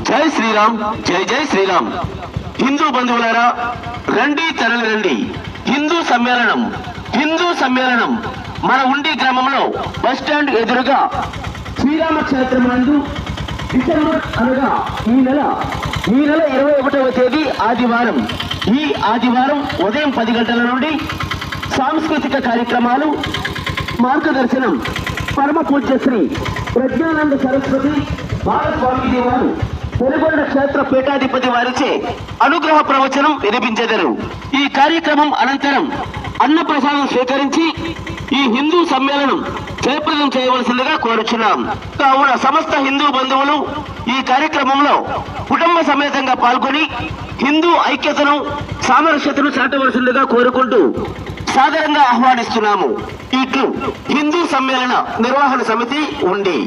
జై శ్రీరామ్, జై జై శ్రీరామ్. హిందూ బంధువులారా, రండి తరలి రండి. హిందూ సమ్మేళనం మన ఉండి గ్రామంలో బస్ స్టాండ్ ఎదురుగా శ్రీరామ క్షేత్రం నందు డిసెంబర్ అనగా ఈ నెల 21వ తేదీ ఆదివారం, ఈ ఆదివారం ఉదయం 10 గంటల నుండి సాంస్కృతిక కార్యక్రమాలు, మార్గదర్శనం పరమ పూజ్య శ్రీ ప్రజ్ఞానంద సరస్వతి బాలస్వామి వారు పెనుగొండ క్షేత్ర పీఠాధిపతి వారిచే అనుగ్రహ ప్రవచనం వినిపించెదరు. ఈ కార్యక్రమం అనంతరం అన్నప్రసాదం స్వీకరించి ఈ హిందూ సమ్మేళనం జయప్రదం చేయవలసిందిగా కోరుచున్నాం. కావున సమస్త హిందూ బంధువులు ఈ కార్యక్రమంలో కుటుంబ సమేతంగా పాల్గొని హిందూ ఐక్యతను, సామరస్యతను చాటవలసిందిగా కోరుకుంటూ సాదరంగా ఆహ్వానిస్తున్నాము. ఇట్లు హిందూ సమ్మేళన నిర్వహణ సమితి ఉండి.